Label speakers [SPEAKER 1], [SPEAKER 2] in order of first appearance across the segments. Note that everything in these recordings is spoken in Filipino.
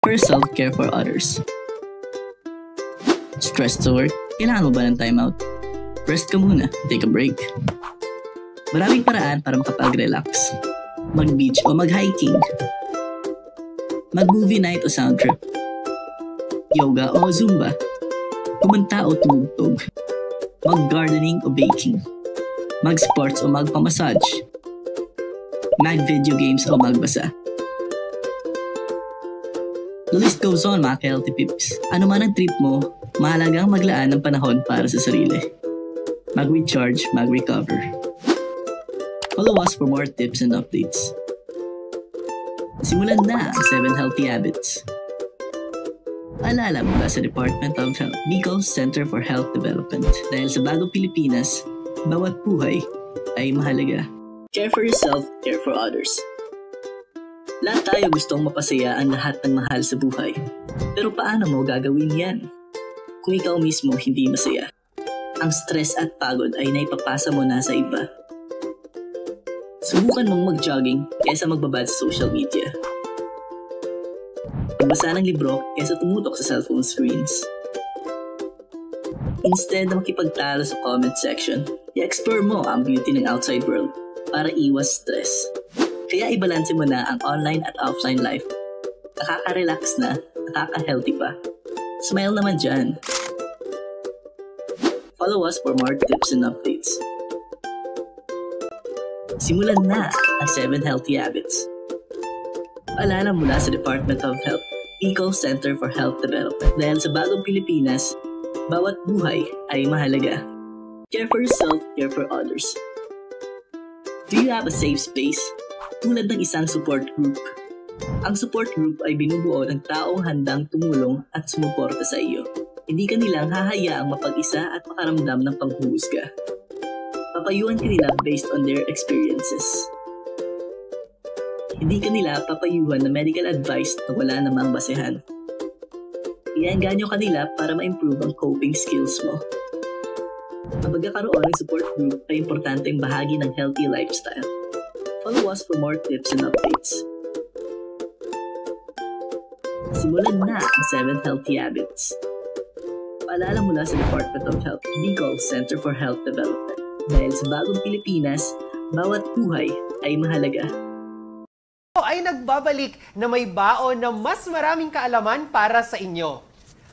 [SPEAKER 1] for yourself, care for others. Stressed sa work? Kailangan mo ba ng timeout? Rest ka muna, take a break. Maraming paraan para makapag-relax. Mag-beach o mag-hiking. Mag-movie night o sound trip. Yoga o Zumba. Kumanta o tumugtog. Mag-gardening o baking. Mag-sports o magpamassage. Mag-video games o magbasa. The list goes on, mga ka-healthy pips. Ano man ang trip mo, mahalagang maglaan ng panahon para sa sarili. Mag-recharge, mag-recover. Follow us for more tips and updates. Simulan na ang 7 Healthy Habits. Paalala mula sa Department of Health, Bicol Center for Health Development. Dahil sa bagong Pilipinas, bawat buhay ay mahalaga. Care for yourself, care for others. Lahat tayo gustong mapasaya ang lahat ng mahal sa buhay. Pero paano mo gagawin yan? Kung ikaw mismo hindi masaya, ang stress at pagod ay naipapasa mo na sa iba. Subukan mong mag-jogging kaysa magbabad sa social media. Magbasa ng libro kaysa tumutok sa cellphone screens. Instead na makipagtalo sa comment section, i-explore mo ang beauty ng outside world para iwas stress. Kaya ibalanse mo na ang online at offline life. Nakaka-relax na, nakaka-healthy pa. Smile naman dyan. Follow us for more tips and updates. Simulan na ang 7 Healthy Habits. Paalala mula sa Department of Health, Bicol Center for Health Development. Dahil sa bagong Pilipinas, bawat buhay ay mahalaga. Care for yourself, care for others. Do you have a safe space? Tulad ng isang support group. Ang support group ay binubuo ng taong handang tumulong at sumuporta sa iyo. Hindi ka nilang hahayaang mapag-isa at makaramdam ng panghuhusga. Papayuhan ka nila based on their experiences. Hindi ka nila papayuhan na medical advice na wala namang basehan. Iyaengganyo ka nila para ma-improve ang coping skills mo. Ang pagkakaroon ng support group ay importanteng bahagi ng healthy lifestyle. Follow us for more tips and updates. Simulan na ang 7 Healthy Habits. Paalala mula sa Department of Health, Bicol Center for Health Development. Dahil sa bagong Pilipinas, bawat buhay ay mahalaga.
[SPEAKER 2] Ay nagbabalik na may baon na mas maraming kaalaman para sa inyo.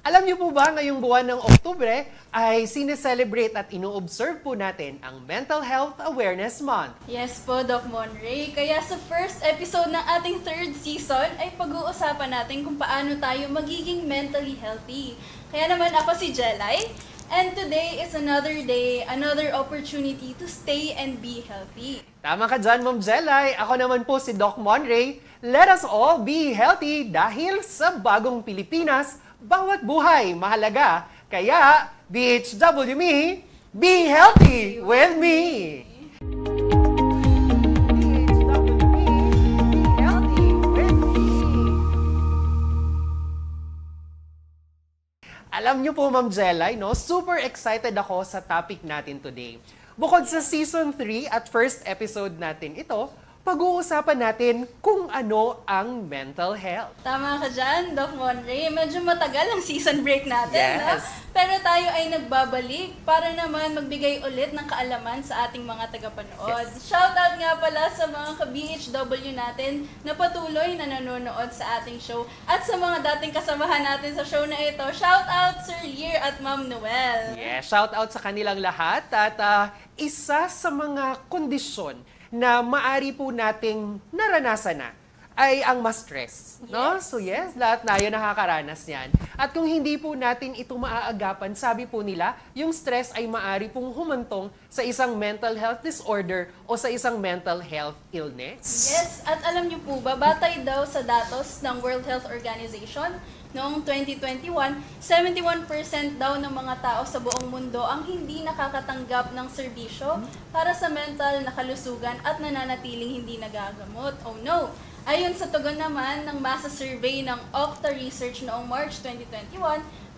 [SPEAKER 2] Alam niyo po ba ngayong buwan ng Oktubre ay sineselebrate at ino-observe po natin ang Mental Health Awareness Month.
[SPEAKER 3] Yes po, Doc Monray. Kaya sa first episode ng ating 3rd season ay pag-uusapan natin kung paano tayo magiging mentally healthy. Kaya naman ako si Jelay, and today is another day, another opportunity to stay and be healthy.
[SPEAKER 2] Tama ka dyan, Ma'am Jelay. Ako naman po si Doc Monray. Let us all be healthy dahil sa bagong Pilipinas, bawat buhay mahalaga. Kaya, BHW me, be healthy with me! Alam niyo po, Ma'am Jelay, no? Super excited ako sa topic natin today. Bukod sa Season 3 at first episode natin ito, pag-uusapan natin kung ano ang mental health.
[SPEAKER 3] Tama ka dyan, Doc Monray. Medyo matagal ang season break natin,
[SPEAKER 2] Yes.
[SPEAKER 3] no? Pero tayo ay nagbabalik para naman magbigay ulit ng kaalaman sa ating mga tagapanood.
[SPEAKER 2] Yes.
[SPEAKER 3] Shoutout nga pala sa mga ka-BHW natin na patuloy na nanonood sa ating show. At sa mga dating kasamahan natin sa show na ito, shoutout Sir Lear at Ma'am Noel.
[SPEAKER 2] Yes, shout out sa kanilang lahat at isa sa mga kondisyon na maari po nating naranasan na ay ang ma-stress. No?
[SPEAKER 3] Yes.
[SPEAKER 2] So yes, lahat tayo nakakaranas niyan. At kung hindi po natin ito maaagapan, sabi po nila, yung stress ay maari pong humantong sa isang mental health disorder o sa isang mental health illness.
[SPEAKER 3] Yes, at alam niyo po ba, batay daw sa datos ng World Health Organization, noong 2021, 71% daw ng mga tao sa buong mundo ang hindi nakakatanggap ng serbisyo para sa mental na kalusugan at nananatiling hindi nagagamot. Oh no! Ayon sa tugon naman ng masa survey ng Okta Research noong March 2021,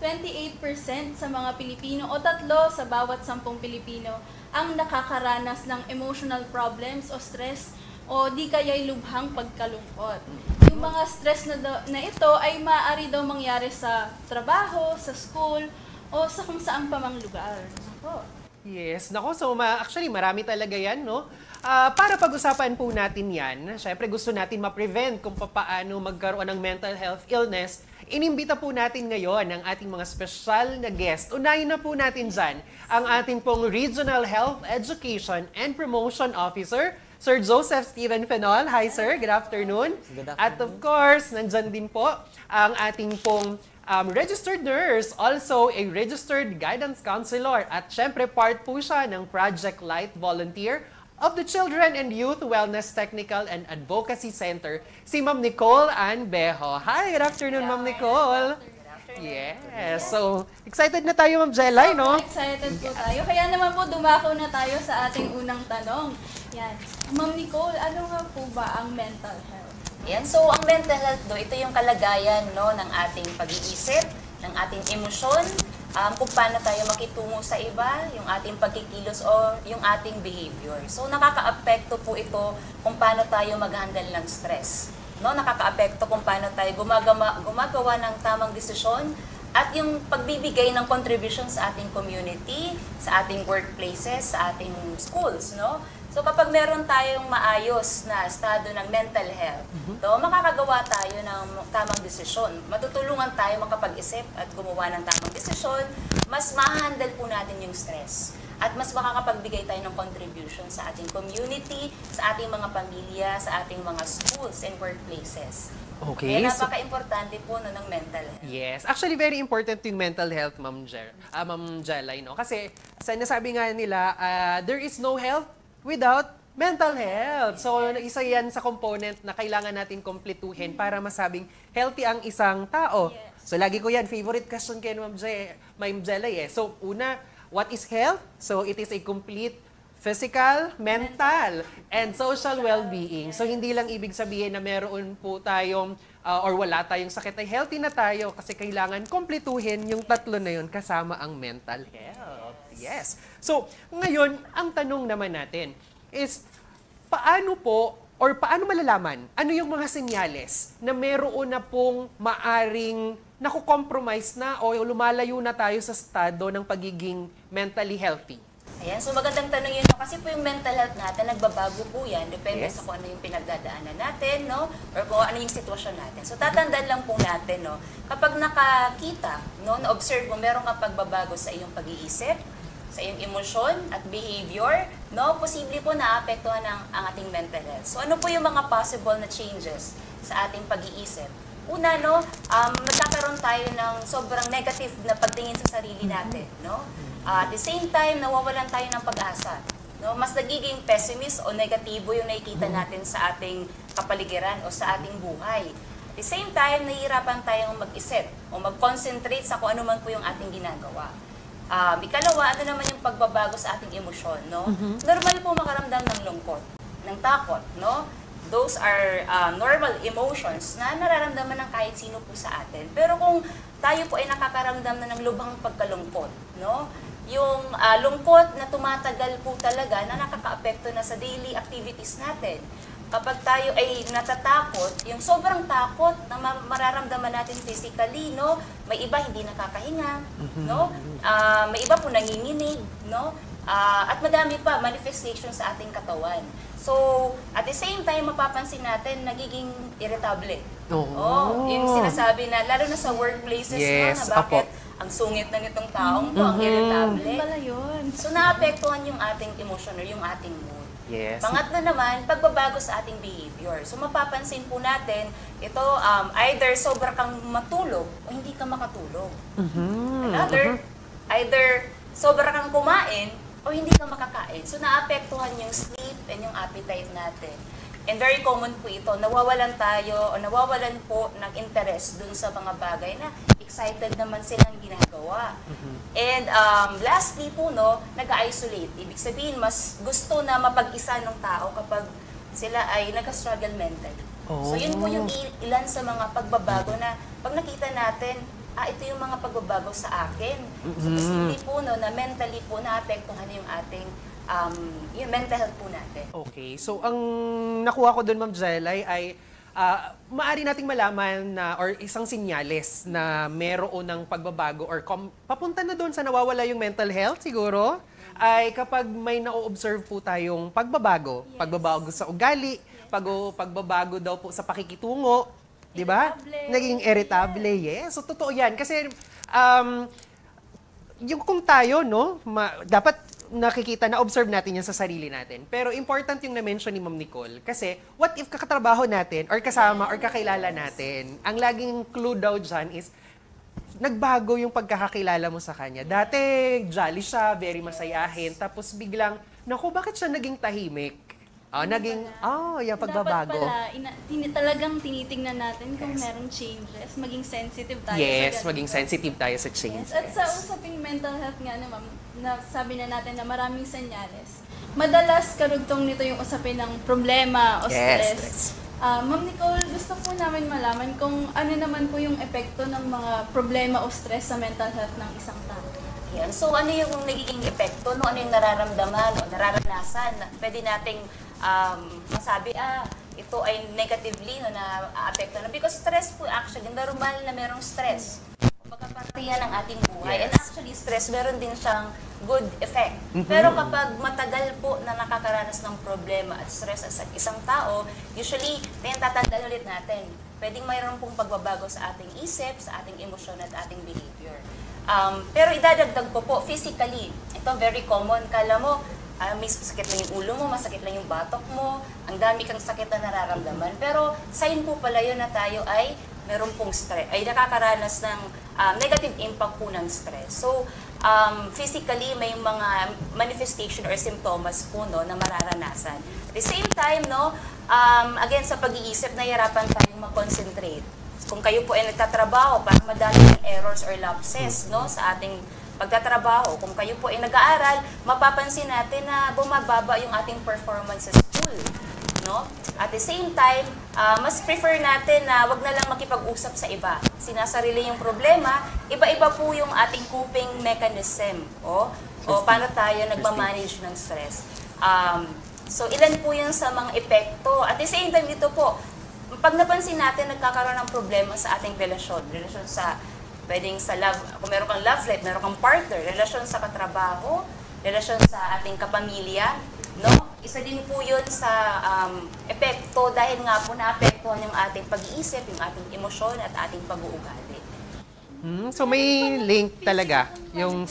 [SPEAKER 3] 28% sa mga Pilipino o 3 sa bawat 10 Pilipino ang nakakaranas ng emotional problems o stress o di kaya'y lubhang pagkalungkot. Yung mga stress na ito ay maaari daw mangyari sa trabaho, sa school, o sa kung saan pa mang lugar. Ako.
[SPEAKER 2] Yes, nako, so actually marami talaga yan, no? Para pag-usapan po natin yan, syempre gusto natin ma-prevent kung paano magkaroon ng mental health illness. Inimbita po natin ngayon ang ating mga special na guest. Unahin na po natin dyan ang ating pong Regional Health Education and Promotion Officer, Sir Joseph Steven Fenol. Hi sir, good afternoon.
[SPEAKER 4] Good afternoon.
[SPEAKER 2] At of course, nandyan din po ang ating pong registered nurse, also a registered guidance counselor, at syempre part po siya ng Project Light Volunteer of the Children and Youth Wellness Technical and Advocacy Center, si Ma'am Nicole Ann Bejo. Hi, good afternoon, Ma'am Nicole. Yes, so excited na tayo, Ma'am Jelay, no?
[SPEAKER 3] Excited po tayo. Kaya naman po dumako na tayo sa ating unang tanong. Yan. Ma'am Nicole, ano nga po ba ang mental health?
[SPEAKER 4] Yan. So, ang mental health ito yung kalagayan ng ating pag-iisip, ng ating emosyon, kung paano tayo makitungo sa iba, yung ating pagkikilos o yung ating behavior. So, nakaka-apekto po ito kung paano tayo mag-handle ng stress. Nakaka-apekto kung paano tayo gumagawa ng tamang desisyon at yung pagbibigay ng contribution sa ating community, sa ating workplaces, sa ating schools, So kapag meron tayong maayos na estado ng mental health, makakagawa tayo ng tamang desisyon. Matutulungan tayo makapag-isip at gumawa ng tamang desisyon, mas ma-handle po natin yung stress. At mas makakapagbigay tayo ng contribution sa ating community, sa ating mga pamilya, sa ating mga schools and workplaces.
[SPEAKER 2] Okay.
[SPEAKER 4] Kaya napaka-importante po ng mental health.
[SPEAKER 2] Yes. Actually, very important yung mental health, Ma'am Jelay, no? Kasi nasabi nga nila, there is no health without mental health. So, isa yan sa component na kailangan natin kumpletuhin para masabing healthy ang isang tao.
[SPEAKER 3] Yes.
[SPEAKER 2] So, lagi ko yan, favorite question kay Ma'am Jelay eh. So, una, what is health? So, it is a complete physical, mental, and social well-being. So, hindi lang ibig sabihin na meron po tayong or wala tayong sakit ay healthy na tayo kasi kailangan kumpletuhin yung tatlo na yun kasama ang mental health. Yes. So, ngayon, ang tanong naman natin is, paano malalaman? Ano yung mga senyales na meron na pong maaring nakukompromise na o lumalayo na tayo sa estado ng pagiging mentally healthy?
[SPEAKER 4] Ayan, so magandang tanong yun. Kasi po yung mental health natin, nagbabago po yan. Depende sa kung ano yung pinagdadaanan natin, or kung ano yung sitwasyon natin. So tatandaan lang po natin, kapag nakakita, na-observe mo, meron kang pagbabago sa iyong pag-iisip, sa iyong emosyon at behavior, posible po naapektuhan ang ating mental health. So ano po yung mga possible na changes sa ating pag-iisip? Una, magkakaroon tayo ng sobrang negative na pagtingin sa sarili natin, at the same time, nawawalan tayo ng pag-asa. Mas nagiging pessimist o negatibo yung nakikita natin sa ating kapaligiran o sa ating buhay. At the same time, nahihirapan tayong mag-isip o mag-concentrate sa kung ano man po yung ating ginagawa. Ikalawa, ano naman yung pagbabago sa ating emosyon, Normal po makaramdam ng lungkot, ng takot, Those are normal emotions na nararamdaman ng kahit sino po sa atin. Pero kung tayo po ay nakakaramdam na ng lubhang pagkalungkot, yung lungkot na tumatagal po talaga na nakakaapekto na sa daily activities natin. Kapag tayo ay natatakot, yung sobrang takot na mararamdaman natin physically, may iba hindi nakakahinga, may iba po nanginginig, at madami pa manifestation sa ating katawan. So, at the same time, mapapansin natin, nagiging irritable. Yung sinasabi na, lalo na sa workplaces,
[SPEAKER 2] yes,
[SPEAKER 4] na bakit ang sungit na nitong taong to, ang irritable.
[SPEAKER 3] Pala yun.
[SPEAKER 4] So, naapektuhan yung ating emotion or yung ating mood.
[SPEAKER 2] Yes.
[SPEAKER 4] Pangatlo naman, pagbabago sa ating behavior. So, mapapansin po natin, ito, either sobra kang matulog o hindi ka makatulog. Another, either sobra kang kumain o hindi ka makakain. So, naapektuhan yung sleep and yung appetite natin. And very common po ito, nawawalan tayo o nawawalan po ng interest dun sa mga bagay na excited naman silang ginagawa. And lastly po, nag-isolate. Ibig sabihin, mas gusto na mapag-isa ng tao kapag sila ay nag-struggle mentally. So yun po yung ilan sa mga pagbabago na pag nakita natin, ito yung mga pagbabago sa akin. So posible po na mentally po naapektuhan yung ating yung mental health po natin.
[SPEAKER 2] Okay. So, ang nakuha ko doon, Ma'am Jelay, ay maaari nating malaman na or isang sinyales na meron ng pagbabago or papunta na doon sa nawawala yung mental health siguro ay kapag may na-observe po tayong pagbabago.
[SPEAKER 3] Yes.
[SPEAKER 2] Pagbabago sa ugali, pagbabago daw po sa pakikitungo, di ba?
[SPEAKER 3] Irritable.
[SPEAKER 2] Naging irritable, yes. So, totoo yan. Kasi, yung kung tayo, no, dapat nakikita, na-observe natin yan sa sarili natin. Pero important yung na-mention ni Ma'am Nicole. Kasi, what if kakatrabaho natin, or kasama, or kakilala natin, ang laging clue daw dyan is, nagbago yung pagkakakilala mo sa kanya. Dati, jolly siya, very masayahin, tapos biglang, naku, bakit siya naging tahimik? Yung pagbabago.
[SPEAKER 3] Dapat pala, talagang tinitingnan natin kung merong changes, maging sensitive tayo
[SPEAKER 2] Yes,
[SPEAKER 3] sa
[SPEAKER 2] maging
[SPEAKER 3] ganito.
[SPEAKER 2] sensitive tayo sa changes.
[SPEAKER 3] Yes. At sa usaping mental health nga naman, na sabi na natin na maraming senyales. Madalas karugtong nito yung usapin ng problema o
[SPEAKER 2] Yes,
[SPEAKER 3] stress. Ma'am Nicole, gusto po namin malaman kung ano naman po yung epekto ng mga problema o stress sa mental health ng isang tao.
[SPEAKER 4] Yan. So ano yung nagiging epekto, no? Ano yung nararamdaman o nararanasan? Pwede nating masabi, ito ay negatively no, na apekto na. Because stress po actually, normal na merong stress. Kumbaga parte yan ng ating buhay.
[SPEAKER 2] Yes.
[SPEAKER 4] And actually, stress, meron din siyang good effect. Pero kapag matagal po na nakakaranas ng problema at stress sa isang tao, usually, tatandaan ulit natin, pwedeng mayroon pong pagbabago sa ating isip, sa ating emosyon at ating behavior. Pero idadagdag ko po, physically, ito very common. Kala mo, may sakit lang yung ulo mo, masakit lang yung batok mo, ang dami kang sakit na nararamdaman. Pero sign po pala yun na tayo ay meron pong stress, ay nakakaranas ng negative impact po ng stress. So, physically, may mga manifestation or symptoms po no, na mararanasan. At the same time, no, again, sa pag-iisip, nahihirapan tayong mag-concentrate. Kung kayo po ay nagtatrabaho, parang madami yung errors or lapses no, sa ating pagtatrabaho. Kung kayo po ay nag-aaral, mapapansin natin na bumababa yung ating performance sa school. No? At the same time, mas prefer natin na wag na lang makipag-usap sa iba. Sinasarili yung problema, iba-iba po yung ating coping mechanism. O paano tayo nagmamanage ng stress. So, ilan po yun sa mga epekto. At the same time, dito po, pag napansin natin, nagkakaroon ng problema sa ating relasyon sa, pwedeng sa love, kung meron kang love life, meron kang partner, relasyon sa katrabaho, relasyon sa ating kapamilya, no? Isa din po yun sa epekto dahil nga po naapektuhan yung ating pag-iisip, yung ating emosyon at ating pag-uugali.
[SPEAKER 2] So may link talaga yung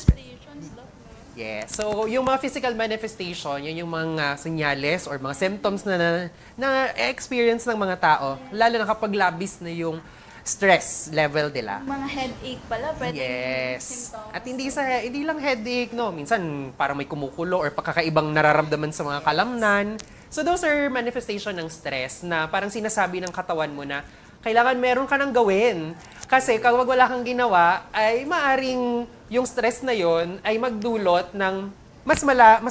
[SPEAKER 2] yes. So yung mga physical manifestation, yun yung mga senyales or mga symptoms na experience ng mga tao, lalo na kapag labis na yung stress level nila.
[SPEAKER 3] Mga headache pala, pwede
[SPEAKER 2] Yes.
[SPEAKER 3] symptoms.
[SPEAKER 2] At hindi lang headache, no. Minsan parang may kumukulo or pagkakaibang nararamdaman sa mga kalamnan. So those are manifestation ng stress na parang sinasabi ng katawan mo na kailangan meron ka nang gawin. Kasi kapag wala kang ginawa, ay maaring yung stress na yon ay magdulot ng mas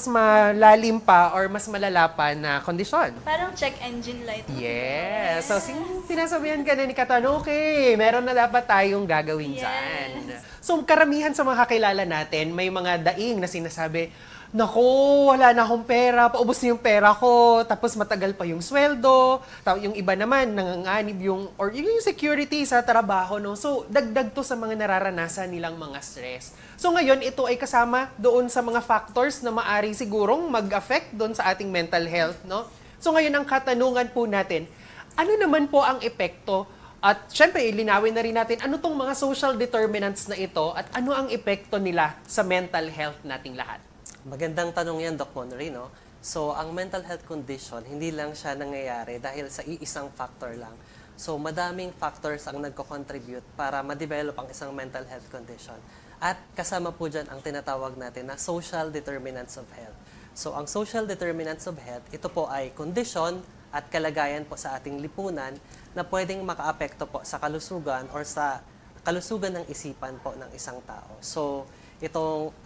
[SPEAKER 2] malalim pa or mas malala pa na kondisyon.
[SPEAKER 3] Parang check engine light.
[SPEAKER 2] Yes. So, sinasabihan ka na ni Katawan, okay, meron na dapat tayong gagawin dyan. So, karamihan sa mga kakilala natin, may mga daing na sinasabi, naku, wala na akong pera, paubos na yung pera ko, tapos matagal pa yung sweldo, yung iba naman, nanganganib yung security sa trabaho, no? So, dagdag to sa mga nararanasan nilang mga stress. So, ngayon, ito ay kasama doon sa mga factors na maari sigurong mag-affect doon sa ating mental health, no? So, ngayon, ang katanungan po natin, ano naman po ang epekto? At syempre, ilinawin na rin natin, ano tong mga social determinants na ito at ano ang epekto nila sa mental health nating lahat?
[SPEAKER 5] Magandang tanong yan, Doc Monry, no? So, ang mental health condition, hindi lang siya nangyayari dahil sa iisang factor lang. So, madaming factors ang nagko-contribute para ma-develop ang isang mental health condition. At kasama po dyan ang tinatawag natin na social determinants of health. So, ang social determinants of health, ito po ay kondisyon at kalagayan po sa ating lipunan na pwedeng makaapekto po sa kalusugan or sa kalusugan ng isipan po ng isang tao. So,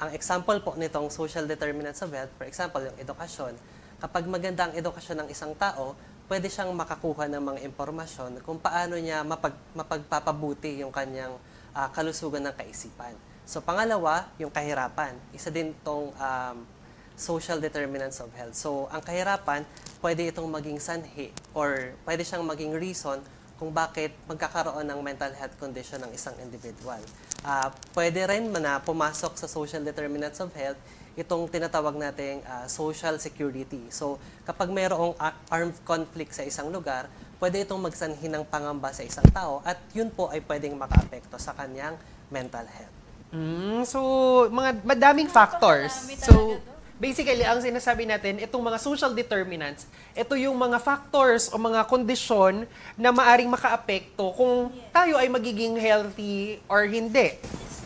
[SPEAKER 5] ang example po nitong social determinants of health, for example, yung edukasyon, kapag maganda ang edukasyon ng isang tao, pwede siyang makakuha ng mga impormasyon kung paano niya mapagpapabuti yung kanyang kalusugan ng kaisipan. So, pangalawa, yung kahirapan. Isa din itong social determinants of health. So, ang kahirapan, pwede itong maging sanhi or pwede siyang maging reason kung bakit magkakaroon ng mental health condition ng isang individual. Pwede rin na pumasok sa social determinants of health itong tinatawag nating social security. So, kapag mayroong armed conflict sa isang lugar, pwede itong magsanhi ng pangamba sa isang tao at yun po ay pwedeng makaapekto sa kanyang mental health.
[SPEAKER 2] So, madaming factors.
[SPEAKER 3] Napakarami
[SPEAKER 2] So,
[SPEAKER 3] talaga to.
[SPEAKER 2] basically, ang sinasabi natin, itong mga social determinants, ito yung mga factors o mga kondisyon na maaring makaapekto kung tayo ay magiging healthy or hindi.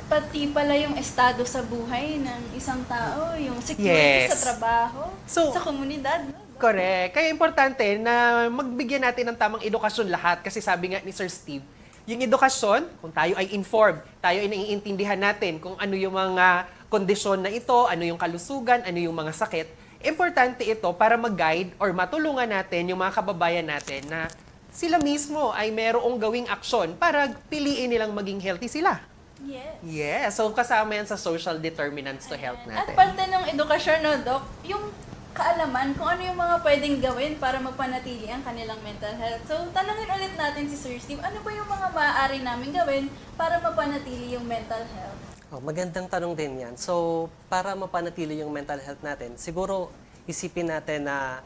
[SPEAKER 3] Pati pala yung estado sa buhay ng isang tao, yung security
[SPEAKER 2] Yes.
[SPEAKER 3] sa trabaho,
[SPEAKER 2] So,
[SPEAKER 3] sa komunidad. No?
[SPEAKER 2] Correct. Kaya importante na magbigyan natin ng tamang edukasyon lahat. Kasi sabi nga ni Sir Steve, yung edukasyon, kung tayo ay informed, tayo ay naiintindihan natin kung ano yung mga kondisyon na ito, ano yung kalusugan, ano yung mga sakit. Importante ito para mag-guide or matulungan natin yung mga kababayan natin na sila mismo ay merong gawing aksyon para piliin nilang maging healthy sila.
[SPEAKER 3] Yes.
[SPEAKER 2] Yeah, so kasama yan sa social determinants to health
[SPEAKER 3] At
[SPEAKER 2] natin.
[SPEAKER 3] parte ng edukasyon, no, Doc, yung kaalaman kung ano yung mga pwedeng gawin para mapanatili ang kanilang mental health. So, tanungin ulit natin si Sir Steve, ano ba yung mga maaari namin gawin para mapanatili yung mental health?
[SPEAKER 5] Magandang tanong din yan. So, para mapanatili yung mental health natin, siguro isipin natin na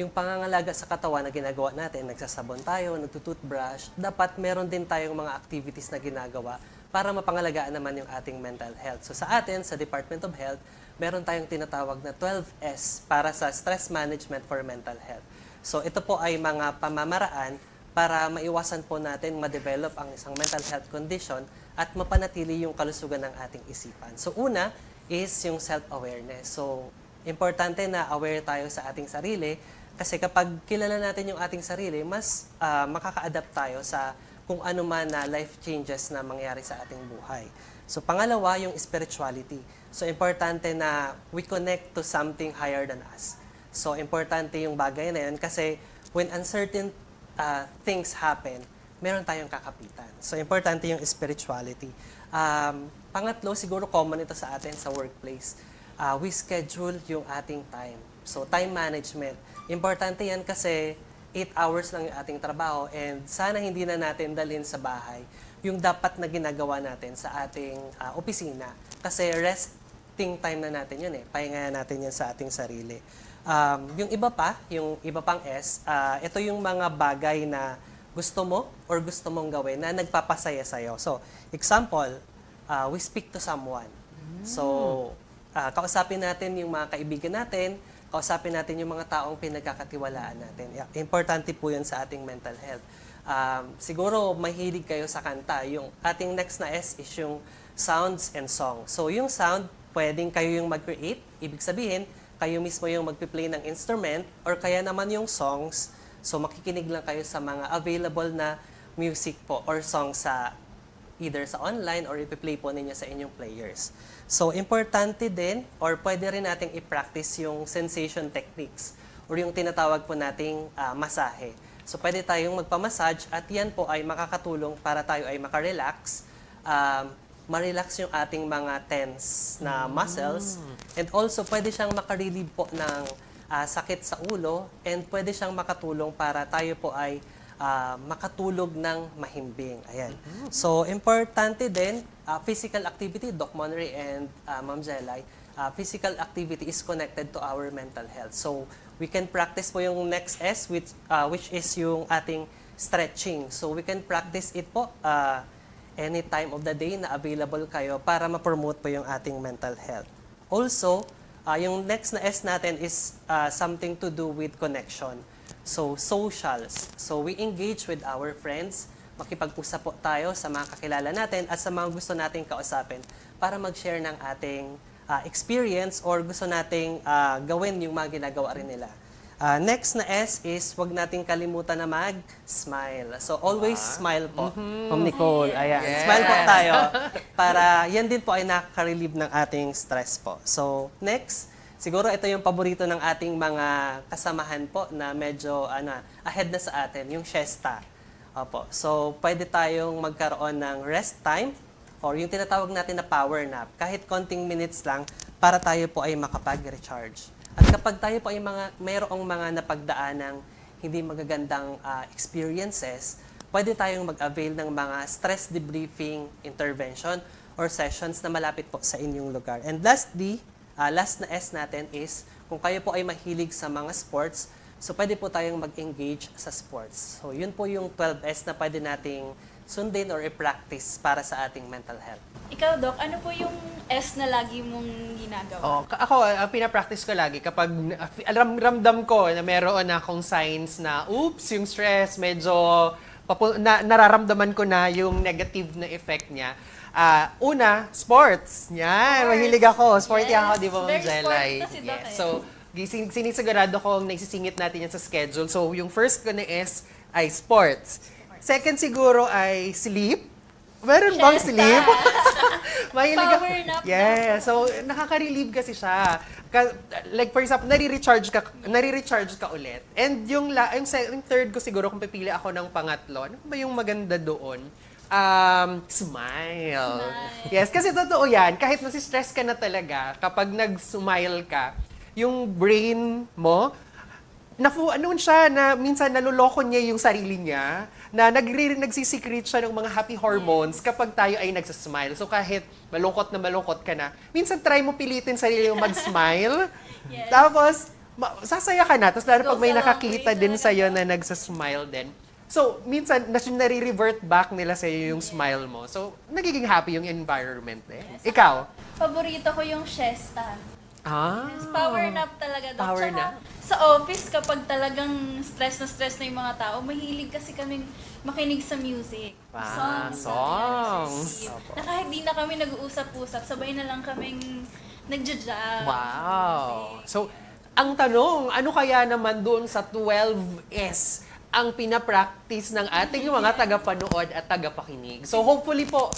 [SPEAKER 5] yung pangangalaga sa katawan na ginagawa natin, nagsasabon tayo, nagtutoothbrush, dapat meron din tayong mga activities na ginagawa para mapangalagaan naman yung ating mental health. So sa atin, sa Department of Health, meron tayong tinatawag na 12S para sa Stress Management for Mental Health. So ito po ay mga pamamaraan para maiwasan po natin ma-develop ang isang mental health condition at mapanatili yung kalusugan ng ating isipan. So una is yung self-awareness. So importante na aware tayo sa ating sarili kasi kapag kilala natin yung ating sarili, mas makaka-adapt tayo sa kung ano man na life changes na mangyari sa ating buhay. So pangalawa, yung spirituality. So importante na we connect to something higher than us. So importante yung bagay na yun kasi when uncertain things happen, meron tayong kakapitan. So importante yung spirituality. Pangatlo, siguro common ito sa atin sa workplace. We schedule yung ating time. So time management. Importante yan kasi 8 hours lang yung ating trabaho and sana hindi na natin dalhin sa bahay yung dapat na ginagawa natin sa ating opisina. Kasi resting time na natin yun eh. Pahinga natin yan sa ating sarili. Yung iba pang S, ito yung mga bagay na gusto mo or gusto mong gawin na nagpapasaya sa'yo. So, example, we speak to someone. So, kausapin natin yung mga kaibigan natin, kausapin natin yung mga taong pinagkakatiwalaan natin. Importante po yun sa ating mental health. Siguro mahilig kayo sa kanta. Yung ating next na S is yung sounds and songs. So yung sound, pwedeng kayo yung mag-create. Ibig sabihin, kayo mismo yung magpi-play ng instrument or kaya naman yung songs. So makikinig lang kayo sa mga available na music po or songs sa either sa online or ipi-play po ninyo sa inyong players. So, importante din or pwede rin nating i-practice yung sensation techniques or yung tinatawag po nating masahe. So, pwede tayong magpamassage at yan po ay makakatulong para tayo ay makarelax, ma-relax yung ating mga tense na muscles and also pwede siyang makarelieve po ng sakit sa ulo and pwede siyang makatulong para tayo po ay makatulog ng mahimbing. Ayan. So, importante din, physical activity, Doc Monry and Ma'am Zelay, physical activity is connected to our mental health. So, we can practice po yung next S, which is yung ating stretching. So, we can practice it po any time of the day na available kayo para ma-promote po yung ating mental health. Also, yung next na S natin is something to do with connection. So, socials. So, we engage with our friends. Makipag-usap po tayo sa mga kakilala natin at sa mga gusto nating kausapin para mag-share ng ating experience or gusto nating gawin yung mga ginagawa rin nila. Next na S is wag nating kalimutan na mag-smile. So, always smile po. Ma'am Nicole, ayan.
[SPEAKER 2] Yes.
[SPEAKER 5] Smile po tayo para yan din po ay nakaka-relieve ng ating stress po. So, next, siguro ito yung paborito ng ating mga kasamahan po na medyo ahead na sa atin, yung siesta. Opo. So, pwede tayong magkaroon ng rest time or yung tinatawag natin na power nap. Kahit konting minutes lang, para tayo po ay makapag-recharge. At kapag tayo po ay mayroong mga napagdaanang hindi magagandang experiences, pwede tayong mag-avail ng mga stress debriefing intervention or sessions na malapit po sa inyong lugar. And lastly, last na S natin is, kung kayo po ay mahilig sa mga sports, so pwede po tayong mag-engage sa sports. So yun po yung 12S na pwede nating sundin or i-practice para sa ating mental health.
[SPEAKER 3] Ikaw, Doc, ano po yung S na lagi mong ginagawa?
[SPEAKER 2] Ako, pinapractice ko lagi kapag ramdam ko na meron akong signs na, oops, yung stress, medyo nararamdaman ko na yung negative na effect niya. Una, sports. Yan, mahilig ako. Sporty ako, di ba, Ma'am Jelay?
[SPEAKER 3] Yes.
[SPEAKER 2] So, sinisigurado ko naisisingit natin yan sa schedule. So, yung first ko na S ay sports. Second siguro ay sleep. Meron bang sleep? Mahilig ako.
[SPEAKER 3] Power nap.
[SPEAKER 2] Yeah. So, nakaka-relieve kasi siya. Like, for example, nare-recharge ka ulit. And yung third ko siguro, kung pipili ako ng pangatlo, ano ba yung maganda doon? Smile. Yes, kasi totoo yan. Kahit nasi-stress ka na talaga, kapag nag-smile ka, yung brain mo, minsan naluloko niya yung sarili niya, na nagsisecrete siya ng mga happy hormones kapag tayo ay nagsasmile. So kahit malungkot ka na, minsan try mo pilitin sarili mo mag-smile.
[SPEAKER 3] Yes.
[SPEAKER 2] Tapos, sasaya ka na. Tapos lalo pag may
[SPEAKER 3] Go sa
[SPEAKER 2] nakakita
[SPEAKER 3] way
[SPEAKER 2] din
[SPEAKER 3] talaga.
[SPEAKER 2] sa'yo na nagsasmile din. So, minsan, nare-revert back nila sa'yo yung smile mo. So, nagiging happy yung environment eh.
[SPEAKER 3] Yes.
[SPEAKER 2] Ikaw?
[SPEAKER 3] Paborito ko yung siesta. Yes, power nap talaga. Doc.
[SPEAKER 2] Power
[SPEAKER 3] Tsaka,
[SPEAKER 2] nap.
[SPEAKER 3] sa office, kapag talagang stress na yung mga tao, mahilig kasi kaming makinig sa music.
[SPEAKER 2] Songs.
[SPEAKER 3] Na kahit di na kami nag-uusap-usap, sabay na lang kaming nagja-jam.
[SPEAKER 2] Wow. So, ang tanong, ano kaya naman doon sa 12S ang pinapractice ng ating mga tagapanood at tagapakinig? So, hopefully po,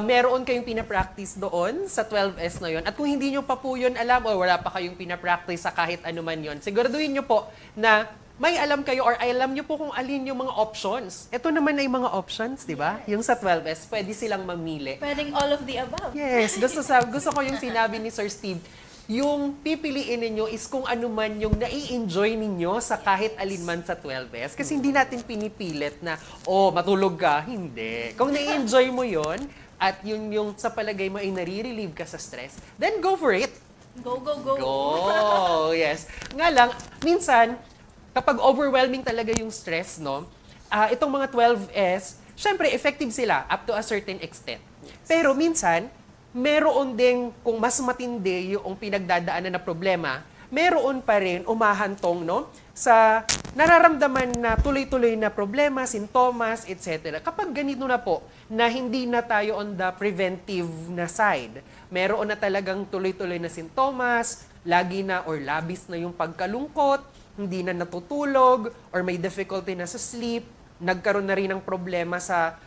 [SPEAKER 2] meron kayong pinapractice doon sa 12S na yon. At kung hindi nyo pa po yun alam o wala pa kayong pinapractice sa kahit ano man yon, siguraduhin nyo po na may alam kayo or alam nyo po kung alin yung mga options. Ito naman ay mga options, di ba? Yung sa 12S, pwede silang mamili.
[SPEAKER 3] Pwedeng all of the above.
[SPEAKER 2] Yes, gusto ko yung sinabi ni Sir Steve. Yung pipiliin ninyo is kung ano man yung nai-enjoy ninyo sa kahit alin man sa 12S. Kasi hindi natin pinipilit na, matulog ka. Hindi. Kung nai-enjoy mo yon at yun yung sa palagay mo ay nare-relieve ka sa stress, then go for it.
[SPEAKER 3] Go.
[SPEAKER 2] Go! Yes. Nga lang, minsan, kapag overwhelming talaga yung stress, no, itong mga 12S, syempre, effective sila up to a certain extent. Pero minsan, meron ding, kung mas matindi yung pinagdadaanan na problema, meron pa rin umahantong, no, sa nararamdaman na tuloy-tuloy na problema, sintomas, etc. Kapag ganito na po, na hindi na tayo on the preventive na side, meron na talagang tuloy-tuloy na sintomas, lagi na or labis na yung pagkalungkot, hindi na natutulog, or may difficulty na sa sleep, nagkaroon na rin ng problema sa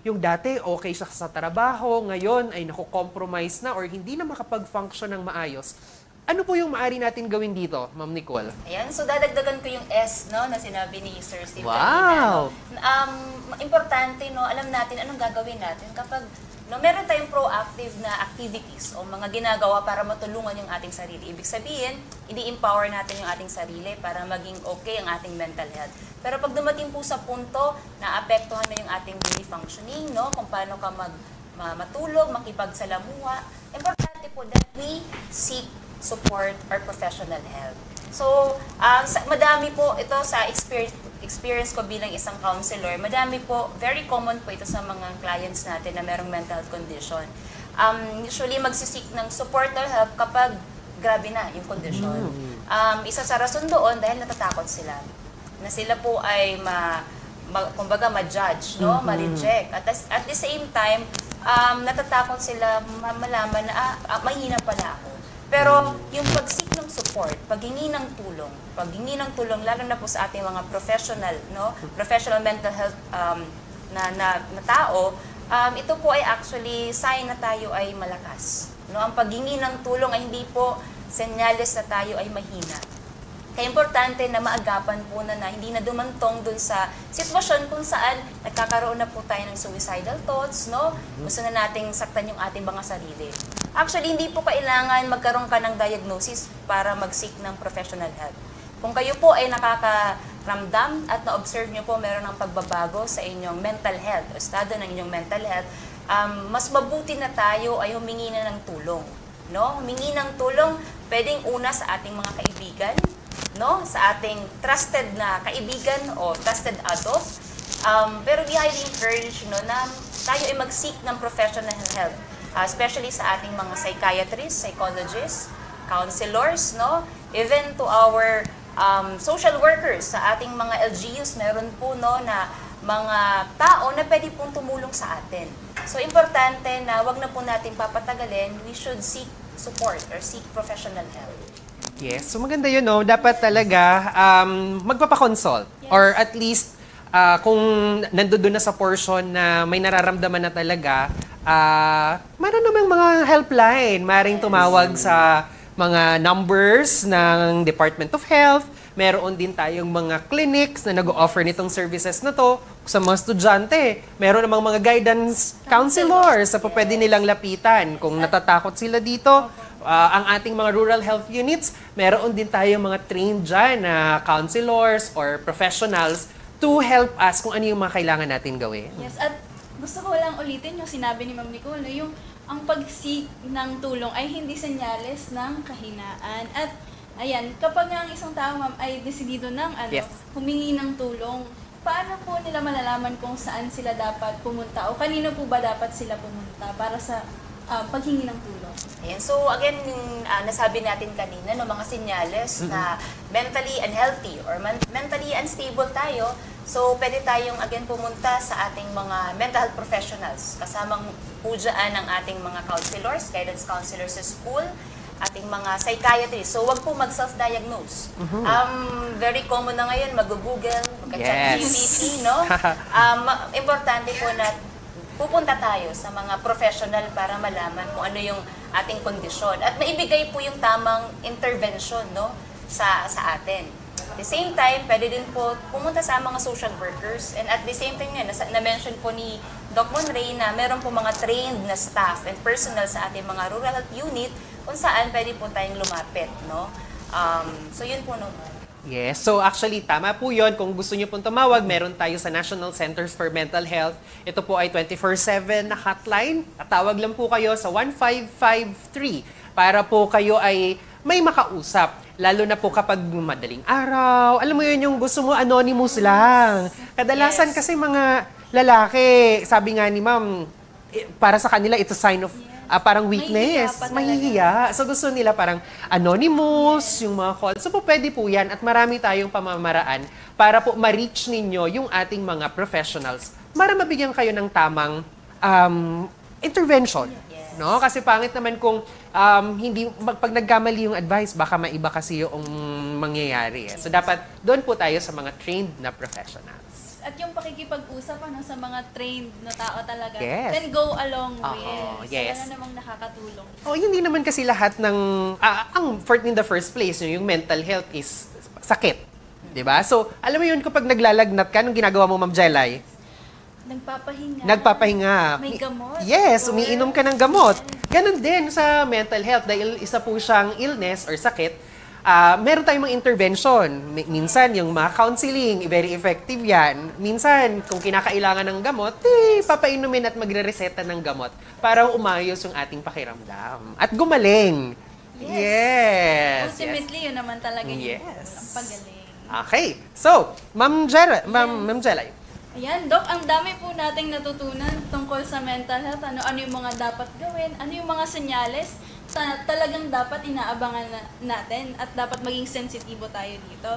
[SPEAKER 2] yung dati okay siya sa trabaho, ngayon ay nako-compromise na or hindi na makapag-function ng maayos. Ano po yung maaari natin gawin dito, Ma'am Nicole?
[SPEAKER 4] Ayan, so dadagdagan ko yung S, no, na sinabi ni Sir Steve
[SPEAKER 2] Wow!
[SPEAKER 4] kanina. No? Importante, no, alam natin anong gagawin natin kapag meron tayong proactive na activities o mga ginagawa para matulungan yung ating sarili. Ibig sabihin, i-empower natin yung ating sarili para maging okay ang ating mental health. Pero pag dumating po sa punto na apektuhan na yung ating daily functioning, no, kung paano ka matulog, makipagsalamuha, importante po that we seek support or professional help. So, madami po ito sa experience ko bilang isang counselor, madami po, very common po ito sa mga clients natin na merong mental health condition. Usually, magsisik ng support or help kapag grabe na yung condition. Isa sa rason doon dahil natatakot sila. Na sila po ay kumbaga ma-judge, no? Ma-reject. At the same time, natatakot sila malaman na mahina pala ako. Pero yung pag-seek ng support, paghingi ng tulong, lalo na po sa ating mga professional, no? Professional mental health na tao, ito po ay actually sign na tayo ay malakas. No? Ang paghingi ng tulong ay hindi po senyales na tayo ay mahina. Kaya importante na maagapan po na hindi na dumantong dun sa sitwasyon kung saan nagkakaroon na po tayo ng suicidal thoughts, no? Gusto na nating saktan yung ating mga sarili. Actually, hindi po kailangan magkaroon ka ng diagnosis para mag-seek ng professional help. Kung kayo po ay nakakaramdam at na-observe nyo po meron ng pagbabago sa inyong mental health o estado ng inyong mental health, mas mabuti na tayo ay humingi na ng tulong. No? Humingi ng tulong, pwedeng una sa ating mga kaibigan, no? Sa ating trusted na kaibigan o trusted adult. Pero we highly encourage na tayo ay mag-seek ng professional help, especially sa ating mga psychiatrists, psychologists, counselors, no? Even to our social workers, sa ating mga LGUs, meron po na mga tao na pwede pong tumulong sa atin. So, importante na wag na po natin papatagalin, we should seek support or seek professional help.
[SPEAKER 2] Yes, so maganda yun, no? Dapat talaga magpapakonsult.
[SPEAKER 3] Yes.
[SPEAKER 2] Or at least, kung nandoon na sa portion na may nararamdaman na talaga, meron namang mga helpline. Maring tumawag sa mga numbers ng Department of Health. Meron din tayong mga clinics na nag-offer nitong services na to. Sa mga estudyante, meron namang mga guidance counselors na pwede nilang lapitan. Kung natatakot sila dito, ang ating mga rural health units, meron din tayong mga trained dyan na counselors or professionals to help us kung ano yung mga kailangan natin gawin.
[SPEAKER 3] Yes, at gusto ko lang ulitin yung sinabi ni Ma'am Nicole, yung ang pag-seek ng tulong ay hindi senyales ng kahinaan. At ayan, kapag ang isang tao, ma'am, ay desidido ng
[SPEAKER 2] Yes.
[SPEAKER 3] humingi ng tulong, paano po nila malalaman kung saan sila dapat pumunta o kanino po ba dapat sila pumunta para sa paghingi ng tulong?
[SPEAKER 4] Ayan. So again, yung nasabi natin kanina, mga senyales na mentally unhealthy or mentally unstable tayo, so pwede tayong again pumunta sa ating mga mental health professionals. Kasamang po dyan ang ating mga counselors, guidance counselors sa school, ating mga psychiatrists. So wag po mag-self-diagnose. Very common na ngayon, mag-google, mag-chat GPT, no? Importante po na pupunta tayo sa mga professional para malaman kung ano yung ating kondisyon at maibigay po yung tamang intervention, no, sa atin. At the same time, pwede din po pumunta sa mga social workers, and at the same time na-mention po ni Doc Monray na meron po mga trained na staff and personnel sa ating mga rural health unit kung saan pwede po tayong lumapit, no? So yun po, no.
[SPEAKER 2] Yes, so actually tama po yun. Kung gusto niyo pong tumawag, meron tayo sa National Centers for Mental Health. Ito po ay 24/7 na hotline. At tawag lang po kayo sa 1553 para po kayo ay may makausap. Lalo na po kapag madaling araw. Alam mo yun, yung gusto mo anonymous lang. Kadalasan kasi mga lalaki, sabi nga ni ma'am, para sa kanila it's a sign of parang weakness, mahihiya. So gusto nila parang anonymous, yung mga call. So po pwede po yan at marami tayong pamamaraan para po ma-reach ninyo yung ating mga professionals para mabigyan kayo ng tamang intervention. No? Kasi pangit naman kung hindi pag nagkamali yung advice, baka maiba kasi yung mangyayari. So dapat doon po tayo sa mga trained na professionals.
[SPEAKER 3] At yung pakikipag-usap sa mga trained na tao talaga,
[SPEAKER 2] Yes.
[SPEAKER 3] can go along with.
[SPEAKER 2] Yes.
[SPEAKER 3] So, namang nakakatulong.
[SPEAKER 2] Hindi naman kasi lahat ng, in the first place, yung mental health is sakit. Diba? So, alam mo yun, kapag naglalagnat ka, anong ginagawa mo, Ma'am Jelay? Nagpapahinga.
[SPEAKER 3] May gamot.
[SPEAKER 2] Yes, umiinom ka ng gamot. Ganon din sa mental health dahil isa po siyang illness or sakit. Meron tayong mga intervention. Minsan, yung mga counseling, very effective yan. Minsan, kung kinakailangan ng gamot, papainumin at magre-reseta ng gamot para umayos yung ating pakiramdam. At gumaling. Yes.
[SPEAKER 3] Ultimately, yun naman talaga yung
[SPEAKER 2] Yes.
[SPEAKER 3] ang pagaling.
[SPEAKER 2] Okay. So, Ma'am Jelay.
[SPEAKER 3] Ayan, Doc, ang dami po nating natutunan tungkol sa mental health. Ano yung mga dapat gawin, ano yung mga senyales na talagang dapat inaabangan natin at dapat maging sensitibo tayo dito.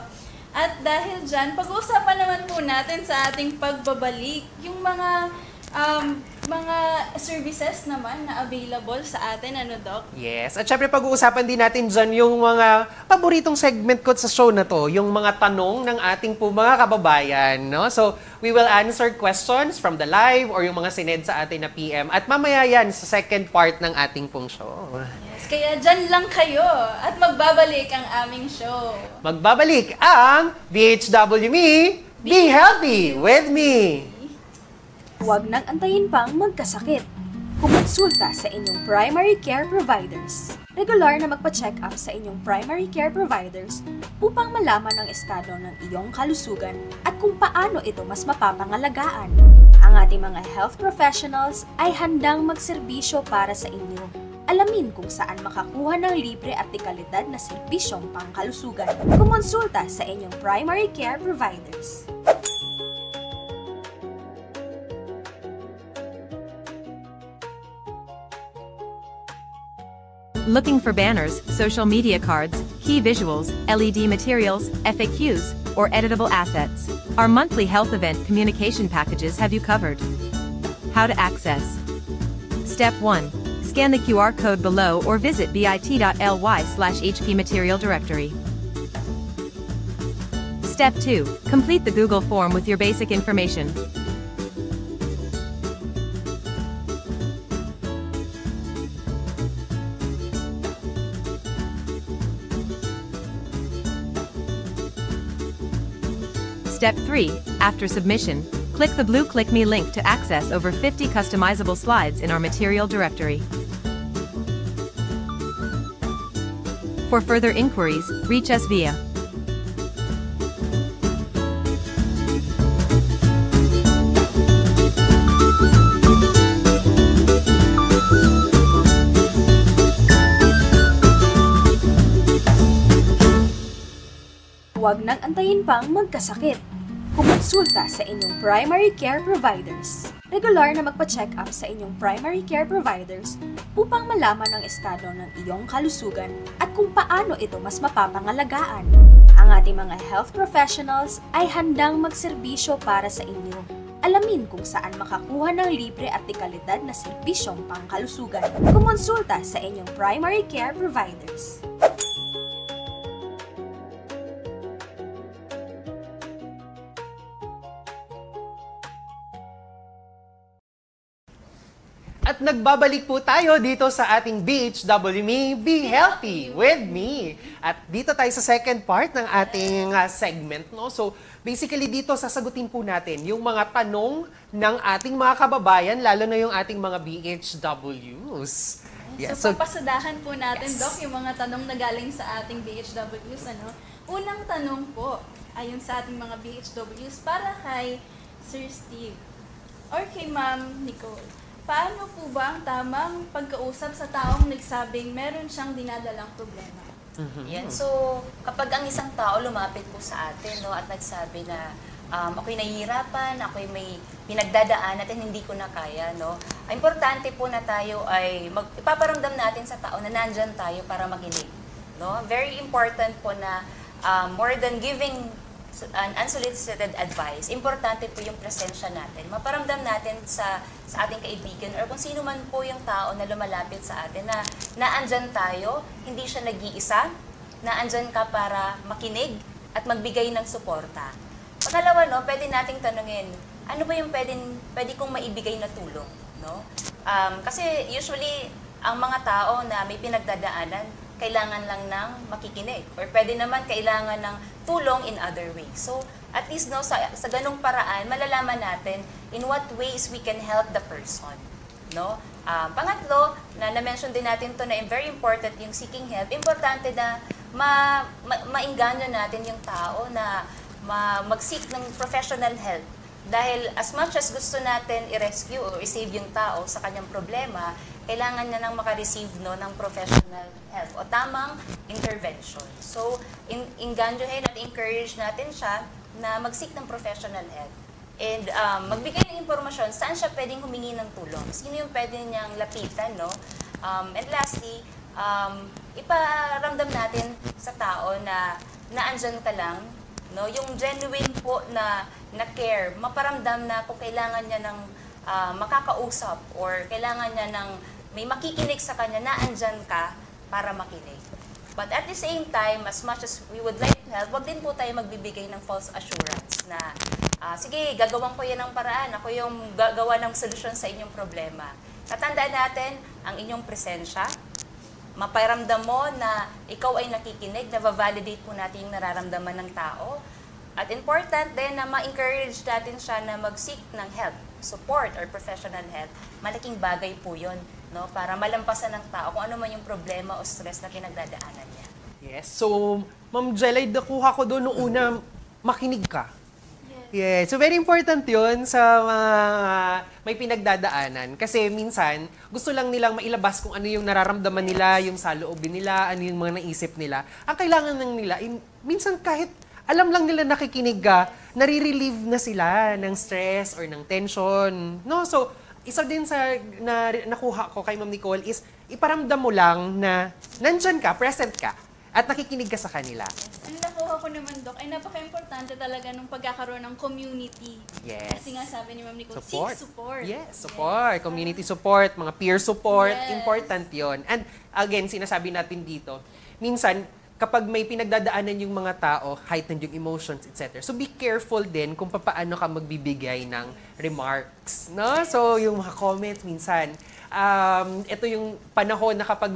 [SPEAKER 3] At dahil dyan, pag-uusapan naman po natin sa ating pagbabalik yung mga services naman na available sa atin, Doc?
[SPEAKER 2] Yes. At syempre pag-uusapan din natin dyan yung mga paboritong segment ko sa show na to, yung mga tanong ng ating po mga kababayan, no? So, we will answer questions from the live or yung mga sined sa atin na PM. At mamaya yan sa second part ng ating pong show.
[SPEAKER 3] Yes, kaya dyan lang kayo at magbabalik ang aming show.
[SPEAKER 2] Magbabalik ang BHW Me, Be Healthy with Me!
[SPEAKER 6] Huwag nang antayin pang magkasakit. Kumonsulta sa inyong primary care providers. Regular na magpa-check up sa inyong primary care providers upang malaman ang estado ng iyong kalusugan at kung paano ito mas mapapangalagaan. Ang ating mga health professionals ay handang magserbisyo para sa inyo. Alamin kung saan makakuha ng libre at dekalidad na serbisyong pangkalusugan. Kumonsulta sa inyong primary care providers.
[SPEAKER 7] Looking for banners, social media cards, key visuals, LED materials, FAQs, or editable assets? Our monthly health event communication packages have you covered. How to access. Step 1. Scan the QR code below or visit bit.ly/HP Material Directory. Step 2. Complete the Google form with your basic information. Step 3. After submission, click the blue Click Me link to access over 50 customizable slides in our material directory. For further inquiries, reach us via
[SPEAKER 6] Huwag nang antayin pang magkasakit. Kumonsulta sa inyong primary care providers. Regular na magpa-check up sa inyong primary care providers upang malaman ang estado ng iyong kalusugan at kung paano ito mas mapapangalagaan. Ang ating mga health professionals ay handang magserbisyo para sa inyo. Alamin kung saan makakuha ng libre at dekalidad na serbisyong pangkalusugan. Kumonsulta sa inyong primary care providers.
[SPEAKER 2] At nagbabalik po tayo dito sa ating BHW Me, Be Healthy with Me. At dito tayo sa second part ng ating segment, no? So, basically dito sasagutin po natin yung mga tanong ng ating mga kababayan, lalo na yung ating mga BHWs. Yes,
[SPEAKER 3] So, papasadahan po natin, Doc, yung mga tanong na galing sa ating BHWs. Ano? Unang tanong po, ayon sa ating mga BHWs, para kay Sir Steve or kay Ma'am Nicole. Paano po ba ang tamang pagkausap sa taong nagsabing meron siyang dinadalang problema?
[SPEAKER 4] Yan. So, kapag ang isang tao lumapit po sa atin, no, at nagsabi na ako'y nahihirapan, ako'y may pinagdadaan at hindi ko na kaya, no, importante po na tayo ay ipaparamdam natin sa tao na nandyan tayo para makinig. No? Very important po na more than giving an unsolicited advice, importante po yung presensya natin. Maparamdam natin sa ating kaibigan or kung sino man po yung tao na lumalapit sa atin na naandyan tayo, hindi siya nag-iisa, naandyan ka para makinig at magbigay ng suporta. Pangalawa, no, pwede nating tanungin, ano ba yung pwede kong maibigay na tulong? No? Kasi usually, ang mga tao na may pinagdadaanan, kailangan lang ng makikinig or pwede naman kailangan ng tulong in other ways. So, at least no, sa ganung paraan, malalaman natin in what ways we can help the person. No? Pangatlo, na-mention din natin to na very important yung seeking help. Importante na maingganyo natin yung tao na mag-seek ng professional help. Dahil as much as gusto natin i-rescue o i-save yung tao sa kanyang problema, kailangan niya nang makareceive ng professional help o tamang intervention. So, inganyohin at encourage natin siya na mag-seek ng professional help. And magbigay ng impormasyon saan siya pwedeng humingi ng tulong. Sino yung pwede niyang lapitan, no? And lastly, iparamdam natin sa tao na naandyan ka lang, no? Yung genuine po na care, maparamdam na kung kailangan niya ng makakausap or kailangan niya ng may makikinig sa kanya, naandyan ka para makinig. But at the same time, as much as we would like to help, wag din po tayo magbibigay ng false assurance na sige, gagawin ko yan ng paraan, ako yung gagawa ng solusyon sa inyong problema. Tatandaan natin ang inyong presensya, maparamdam mo na ikaw ay nakikinig, na validate po natin yung nararamdaman ng tao. At important din na ma-encourage natin siya na mag-seek ng help, support or professional help. Malaking bagay po yun, no? Para malampasan ng tao kung ano man yung problema o stress na pinagdadaanan niya.
[SPEAKER 2] Yes. So, Ma'am Jelay, nakuha ko doon noong una, makinig ka. Yes. So, very important yun sa mga may pinagdadaanan. Kasi minsan, gusto lang nilang mailabas kung ano yung nararamdaman nila, yung saloobin nila, ano yung mga naisip nila. Ang kailangan lang nila, minsan kahit alam lang nila nakikinig ka, nare-relieve na sila ng stress or ng tension. No? So, isa din sa nakuha ko kay Ma'am Nicole is iparamdam mo lang na nandyan ka, present ka, at nakikinig ka sa kanila.
[SPEAKER 3] Ang nakuha ko naman, Doc, ay napaka-importante talaga ng pagkakaroon ng community.
[SPEAKER 2] Yes.
[SPEAKER 3] Kasi nga sabi ni Ma'am Nicole,
[SPEAKER 2] Support.
[SPEAKER 3] seek support.
[SPEAKER 2] Yes, support. Community support, mga peer support.
[SPEAKER 3] Yes.
[SPEAKER 2] Important yon. And again, sinasabi natin dito, minsan, kapag may pinagdadaanan yung mga tao, heightened yung emotions, etc. So be careful din kung paano ka magbibigay ng remarks. No? So yung mga comments, minsan, ito yung panahon na kapag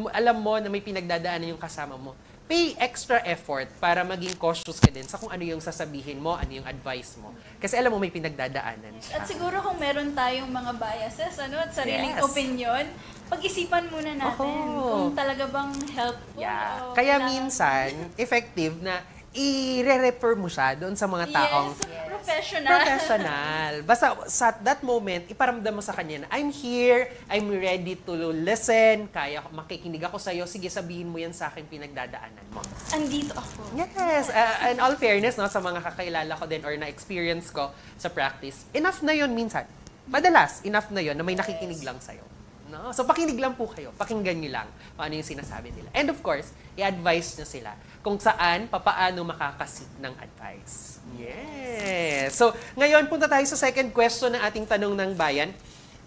[SPEAKER 2] alam mo na may pinagdadaanan yung kasama mo, pay extra effort para maging cautious ka din sa kung ano yung sasabihin mo, ano yung advice mo. Kasi alam mo may pinagdadaanan siya.
[SPEAKER 3] At siguro kung meron tayong mga biases, at sariling
[SPEAKER 2] Yes.
[SPEAKER 3] opinion, pag-isipan muna natin kung talaga bang helpful.
[SPEAKER 2] Yeah.
[SPEAKER 3] o
[SPEAKER 2] Kaya
[SPEAKER 3] kailangan-
[SPEAKER 2] minsan, effective na i-refer mo siya doon sa mga taong
[SPEAKER 3] Yes, professional.
[SPEAKER 2] professional. Basta sa that moment, iparamdam mo sa kanya na I'm here, I'm ready to listen, kaya makikinig ako sa'yo, sige sabihin mo yan sa akin pinagdadaanan mo.
[SPEAKER 3] Andito ako.
[SPEAKER 2] Yes, and all fairness no, sa mga kakilala ko din or na-experience ko sa practice, enough na yon minsan. Madalas, enough na yon na may nakikinig lang sa'yo. No? So pakinig lang po kayo, pakinggan niyo lang kung ano yung sinasabi nila. And of course, i-advise niyo sila kung saan, papaano makakasik ng advice. Yes! So, ngayon punta tayo sa second question ng ating tanong ng bayan.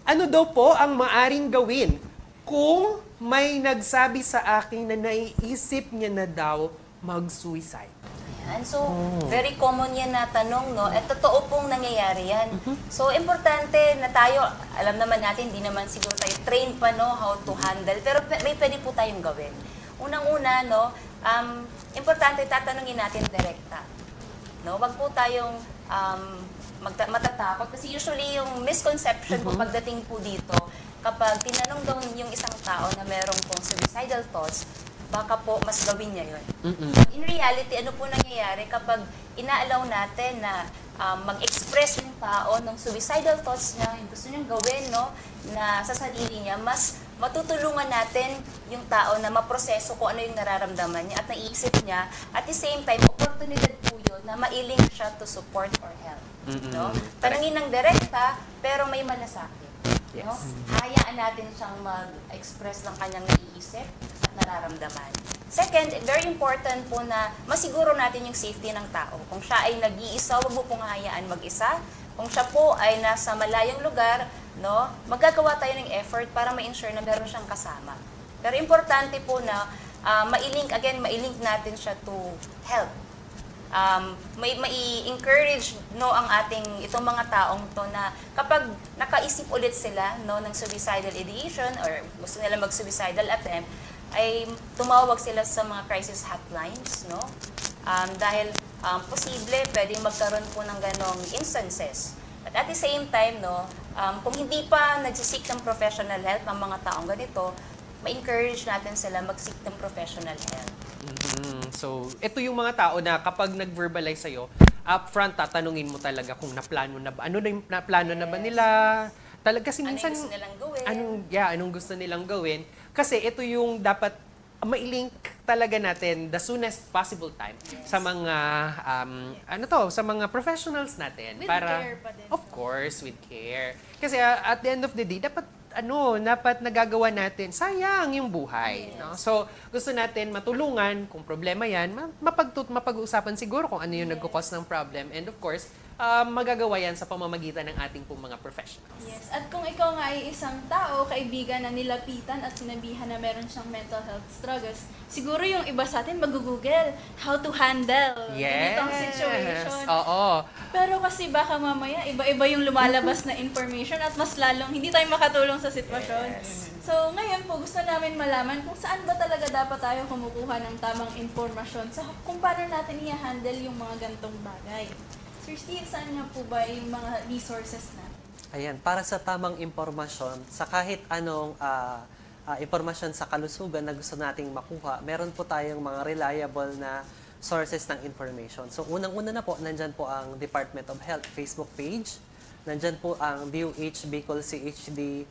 [SPEAKER 2] Ano daw po ang maaring gawin kung may nagsabi sa akin na naiisip niya na daw mag-suicide?
[SPEAKER 4] Ayan. So, very common yan na tanong, no? At totoo pong nangyayari yan. So, importante na tayo, alam naman natin, hindi naman siguro tayo trained pa, no, how to handle. Pero may pwede po tayong gawin. Unang-una, no, importante tatanungin natin direkta. No, wag po tayong matatakot. Kasi usually, yung misconception po pagdating po dito, kapag tinanong daw yung isang tao na merong pong suicidal thoughts, baka po mas gawin niya yun. In reality, ano po nangyayari kapag inaalaw natin na mag-express yung tao ng suicidal thoughts niya, yung gusto niyang gawin, no, na sa sarili niya, mas matutulungan natin yung tao na maproseso kung ano yung nararamdaman niya at naiisip niya. At the same time, oportunidad po yun na mailing siya to support or help. No? Tanungin ng direkta, pero may malasakit.
[SPEAKER 2] Yes.
[SPEAKER 4] No? Hayaan natin siyang mag-express ng kanyang naiisip at nararamdaman. Second, very important po na masiguro natin yung safety ng tao. Kung siya ay nag-iisa, huwag mo pong hayaan mag-isa. Kung siya po ay nasa malayong lugar, no, magagawa tayo ng effort para ma-ensure na meron siyang kasama. Pero importante po na ma-link natin siya to help. Mai-encourage no ang itong mga taong to na kapag nakaisip ulit sila no ng suicidal ideation or gusto nila mag-suicidal attempt, ay tumawag sila sa mga crisis hotlines, no? Dahil posible pwedeng magkaroon po ng ganong instances. But at the same time, no, kung hindi pa nagsisik ng professional help ang mga taong ganito, ma-encourage natin sila mag-seek ng professional help.
[SPEAKER 2] So, ito yung mga tao na kapag nag-verbalize sa'yo, upfront tatanungin mo talaga kung naplano na ba. Ano na yung naplano na ba nila? Kasi minsan,
[SPEAKER 4] Anong gusto nilang gawin?
[SPEAKER 2] Anong gusto nilang gawin? Kasi ito yung dapat ma-link talaga natin the soonest possible time sa mga sa mga professionals natin
[SPEAKER 3] With
[SPEAKER 2] para
[SPEAKER 3] care pa din.
[SPEAKER 2] of course with care. Kasi at the end of the day dapat nagagawa natin, sayang yung buhay. No? So, gusto natin matulungan kung problema yan, mapag-uusapan siguro kung ano yung nagkukos ng problem. And of course, magagawa yan sa pamamagitan ng ating pong mga professionals.
[SPEAKER 3] Yes. At kung ikaw nga ay isang tao, kaibigan na nilapitan at sinabihan na meron siyang mental health struggles, siguro yung iba sa atin mag-google how to handle ganitong situation.
[SPEAKER 2] Oo.
[SPEAKER 3] Pero kasi baka mamaya iba-iba yung lumalabas na information at mas lalong hindi tayo makatulong sa sitwasyon. So, ngayon po, gusto namin malaman kung saan ba talaga dapat tayo kumukuha ng tamang informasyon sa kung paano natin i-handle yung mga gantong bagay. Sir Steve, saan nga po ba yung mga resources natin?
[SPEAKER 5] Ayan, para sa tamang impormasyon, sa kahit anong impormasyon sa kalusugan na gusto nating makuha, meron po tayong mga reliable na sources ng information. So, unang-una na po, nandyan po ang Department of Health Facebook page. Nandyan po ang DOH Bicol CHD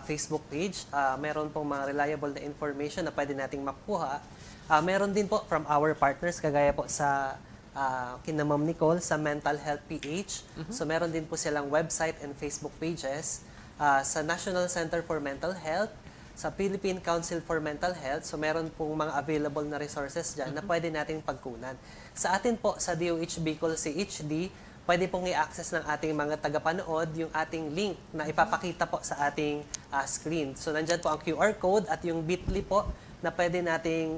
[SPEAKER 5] Facebook page. Meron pong mga reliable na information na pwede nating makuha. Meron din po from our partners, kagaya po sa kina Ma'am Nicole sa Mental Health PH. So meron din po silang website and Facebook pages. Sa National Center for Mental Health, sa Philippine Council for Mental Health. So meron pong mga available na resources dyan na pwede nating pagkunan. Sa atin po, sa DOH Bicol CHD, pwede pong i-access ng ating mga tagapanood yung ating link na ipapakita po sa ating screen. So, nandyan po ang QR code at yung bit.ly po na pwede nating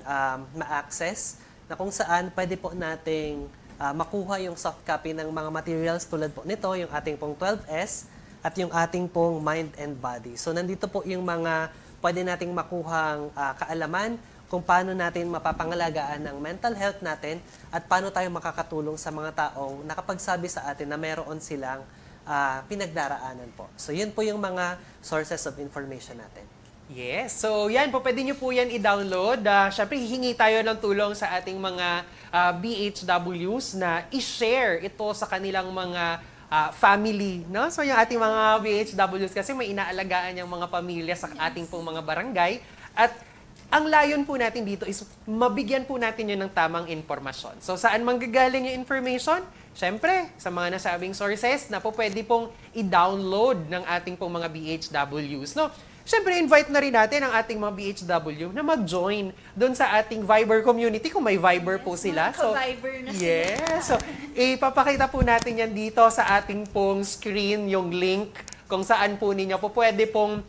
[SPEAKER 5] ma-access na kung saan pwede po nating makuha yung soft copy ng mga materials tulad po nito, yung ating pong 12S at yung ating pong Mind and Body. So, nandito po yung mga pwede nating makuhang kaalaman kung paano natin mapapangalagaan ng mental health natin at paano tayo makakatulong sa mga taong nakapagsabi sa atin na meron silang pinagdaraanan po. So, yun po yung mga sources of information natin.
[SPEAKER 2] Yes. So, yan po. Pwede nyo po yan i-download. Siyempre, hihingi tayo ng tulong sa ating mga BHWs na i-share ito sa kanilang mga family. No? So, yung ating mga BHWs kasi may inaalagaan yung mga pamilya sa ating pong mga barangay. At ang layon po natin dito is mabigyan po natin yun ng tamang informasyon. So, saan manggagaling yung information? Siyempre, sa mga nasabing sources na po pwede pong i-download ng ating pong mga BHWs. No? Siyempre, invite na rin natin ang ating mga BHW na mag-join doon sa ating Viber community kung may Viber po sila.
[SPEAKER 3] So, Viber na sila.
[SPEAKER 2] Yes. So, ipapakita po natin yan dito sa ating pong screen, yung link kung saan po ninyo po pwede pong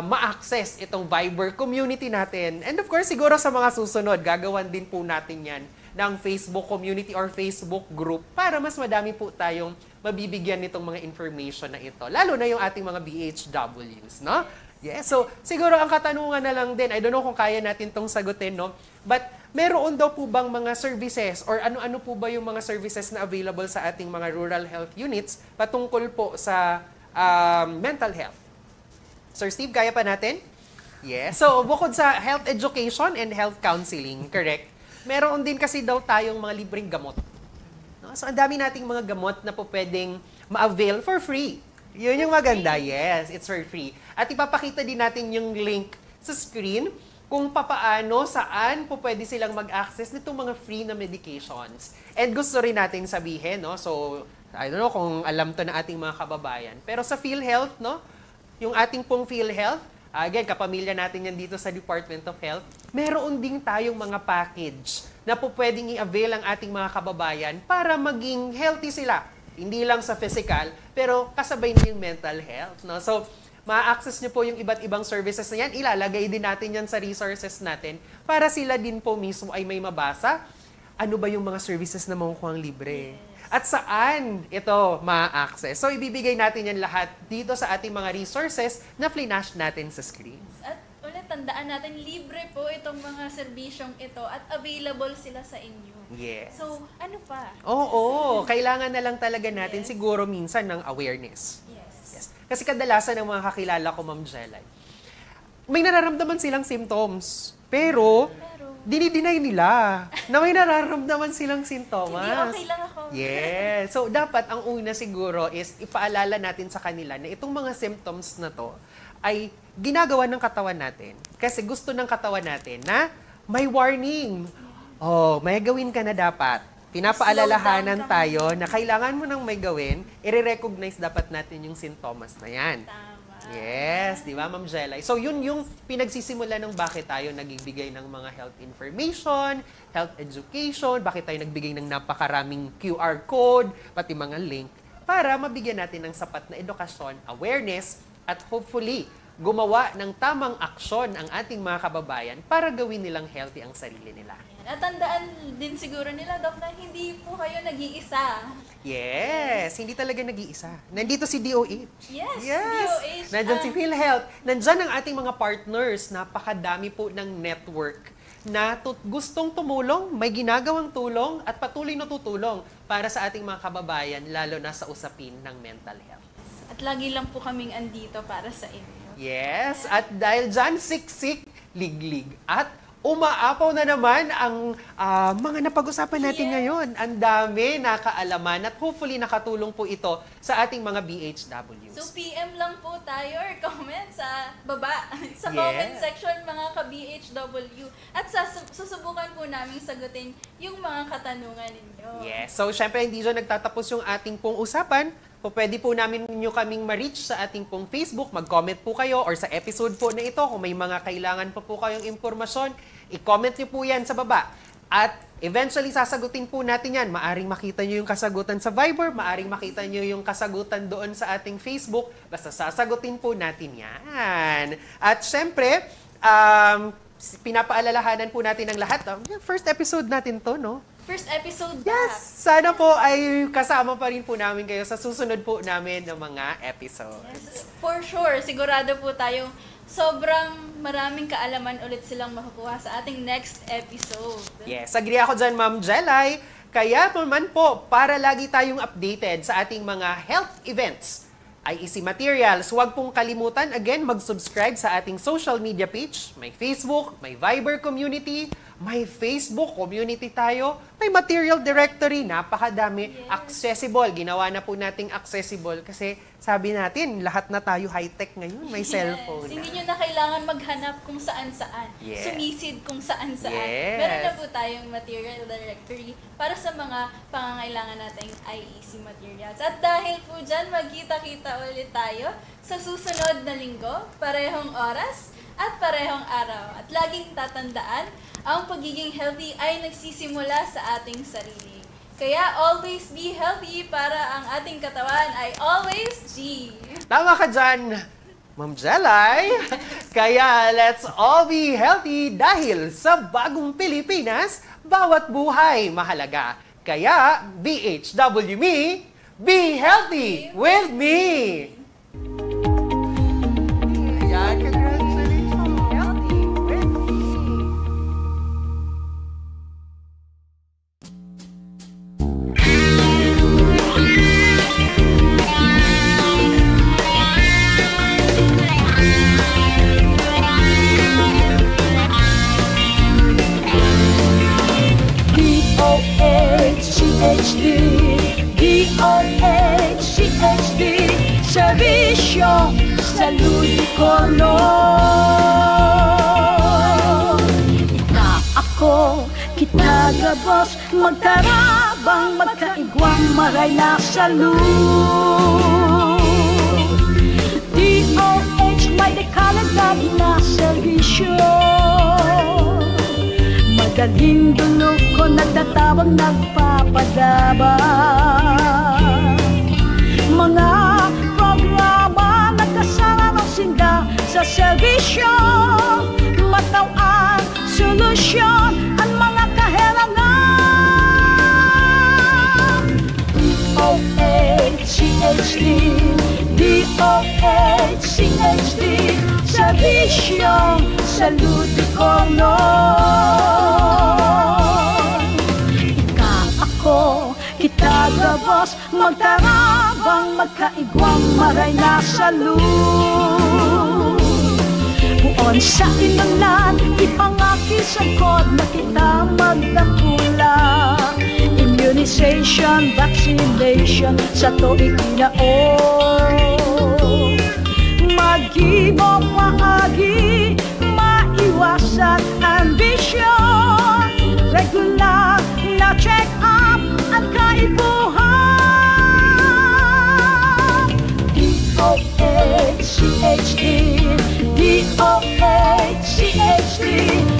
[SPEAKER 2] ma-access itong Viber community natin. And of course, siguro sa mga susunod, gagawan din po natin yan ng Facebook community or Facebook group para mas madami po tayong mabibigyan nitong mga information na ito. Lalo na yung ating mga BHWs, no? Yes, so siguro ang katanungan na lang din, I don't know kung kaya natin itong sagutin, no? But meron daw po bang mga services or ano-ano po ba yung mga services na available sa ating mga rural health units patungkol po sa mental health? Sir Steve, kaya pa natin? Yes. So, bukod sa health education and health counseling, correct? Meron din kasi daw tayong mga libreng gamot. No? So, ang dami nating mga gamot na po pwedeng ma-avail for free. Yun yung maganda. Yes, it's for free. At ipapakita din natin yung link sa screen kung papaano, saan po pwede silang mag-access nitong mga free na medications. And gusto rin natin sabihin, no? So, I don't know kung alam to na ating mga kababayan. Pero sa PhilHealth, no? Yung ating pong PhilHealth, again, kapamilya natin yan dito sa Department of Health, meron din tayong mga package na po pwedeng i-avail ang ating mga kababayan para maging healthy sila. Hindi lang sa physical, pero kasabay na yung mental health. No? So, ma-access nyo po yung iba't ibang services na yan. Ilalagay din natin yan sa resources natin para sila din po mismo ay may mabasa. Ano ba yung mga services na makukuhang libre? At saan ito ma-access? So, ibibigay natin yan lahat dito sa ating mga resources na flash natin sa screen.
[SPEAKER 3] At ulit, tandaan natin, libre po itong mga serbisyong ito at available sila sa inyo.
[SPEAKER 2] Yes.
[SPEAKER 3] So, ano pa?
[SPEAKER 2] Oo, kailangan na lang talaga natin siguro minsan ng awareness. Yes. Kasi kadalasan ng mga kakilala ko, Ma'am Jelay, may nararamdaman silang symptoms, pero dinideny nila na may nararamdaman silang sintomas.
[SPEAKER 3] Hindi, okay lang ako.
[SPEAKER 2] Yes. So, dapat ang una siguro is ipaalala natin sa kanila na itong mga symptoms na to ay ginagawa ng katawan natin. Kasi gusto ng katawan natin na may warning. Oh, may gawin ka na dapat. Pinapaalalahanan tayo na kailangan mo nang may gawin, i-recognize dapat natin yung sintomas na yan.
[SPEAKER 3] Tama.
[SPEAKER 2] Yes, di ba, Ma'am Jelay? So, yun yung pinagsisimula ng bakit tayo nagbibigay ng mga health information, health education, bakit tayo nagbigay ng napakaraming QR code, pati mga link, para mabigyan natin ng sapat na edukasyon, awareness, at hopefully, gumawa ng tamang aksyon ang ating mga kababayan para gawin nilang healthy ang sarili nila.
[SPEAKER 3] At tandaan din siguro nila, Doc, na hindi po kayo nag-iisa.
[SPEAKER 2] Yes, hindi talaga nag-iisa. Nandito si DOH.
[SPEAKER 3] Yes, DOH.
[SPEAKER 2] Nandyan si PhilHealth. Nandyan ang ating mga partners. Napakadami po ng network na gustong tumulong, may ginagawang tulong at patuloy na tutulong para sa ating mga kababayan, lalo na sa usapin ng mental health.
[SPEAKER 3] At lagi lang po kaming andito para sa inyo.
[SPEAKER 2] Yes, at dahil dyan, siksik, liglig. At umaapaw na naman ang mga napag-usapan natin ngayon. Ang dami nakaalaman at hopefully nakatulong po ito sa ating mga BHWs.
[SPEAKER 3] So PM lang po tayo or comment sa baba, sa comment section mga ka-BHW. At susubukan po namin sagutin yung mga katanungan ninyo.
[SPEAKER 2] Yes, so syempre hindi dyan nagtatapos yung ating pong usapan. Pwede po namin nyo kaming ma-reach sa ating pong Facebook. Mag-comment po kayo or sa episode po na ito. Kung may mga kailangan pa po kayong impormasyon, i-comment nyo po yan sa baba. At eventually, sasagutin po natin yan. Maaring makita nyo yung kasagutan sa Viber, maaring makita nyo yung kasagutan doon sa ating Facebook. Basta sasagutin po natin yan. At syempre, pinapaalalahanan po natin ang lahat. First episode natin to, no?
[SPEAKER 3] First episode
[SPEAKER 2] Yes! Sana po ay kasama pa rin po namin kayo sa susunod po namin ng mga episodes.
[SPEAKER 3] Yes, for sure, sigurado po tayong sobrang maraming kaalaman ulit silang makukuha sa ating next episode.
[SPEAKER 2] Yes, agree ako dyan, Ma'am Jelay. Kaya naman po, para lagi tayong updated sa ating mga health events, IEC Materials, huwag pong kalimutan, again, mag-subscribe sa ating social media page. May Facebook, may Viber community, may Facebook community tayo, may material directory, napakadami, accessible. Ginawa na po nating accessible kasi sabi natin, lahat na tayo high-tech ngayon, may cellphone.
[SPEAKER 3] Hindi nyo na kailangan maghanap kung saan-saan, sumisid kung saan-saan. Meron na po tayong material directory para sa mga pangangailangan nating IEC materials. At dahil po dyan, magkita-kita ulit tayo sa susunod na linggo, parehong oras at parehong araw. At laging tatandaan, ang pagiging healthy ay nagsisimula sa ating sarili. Kaya always be healthy para ang ating katawan ay always G.
[SPEAKER 2] Tama ka dyan, Ma'am Jelay. Kaya let's all be healthy dahil sa bagong Pilipinas, bawat buhay mahalaga. Kaya BHW me, be healthy with me! Yan, congratulations! Healthy with me!
[SPEAKER 8] DOHCHD, Servisyo Salud Kono. Ita ako, kita gabos, magtarabang, magkaigwang, maray na salud. DOH may dekalagad na servisyo. Madaling dulog ko nagtatawag, nagpapadabang. Mga programa nagkasama ng sinda sa serbisyo. Matawang solusyon ang mga kahirangan. DOHCHD, DOHCHD, Servisyo Salud Kono. Kita gabos, magtarabang, magkaigwang, maray na salud. Buon sa kinanglan, ipangakisangkod na kita magdakula. Immunization, vaccination, sa tuig kinaon. Mag-ibong maagi, maiwasan ambisyon. Regular na check-up ang kaibuhan. DOHCHD, DOHCHD,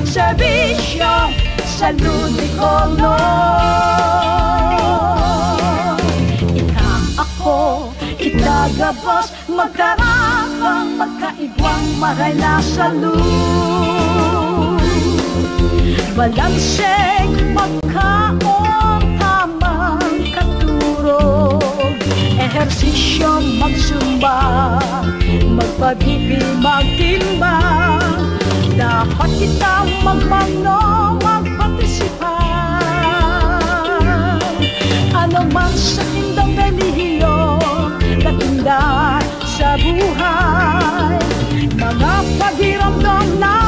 [SPEAKER 8] Servisyo Salud Kono. Ika ako, kita gabos, magtarabang, ang magkaibang maranasalud. Balanseng magkaon tamang katurog, ehersisyo magsumba, magpabibi magtimbang, dapat kita magmano magpartisipa. Ano man sa tindang relihiyon, katinda sa buhay, mga pagiramdam na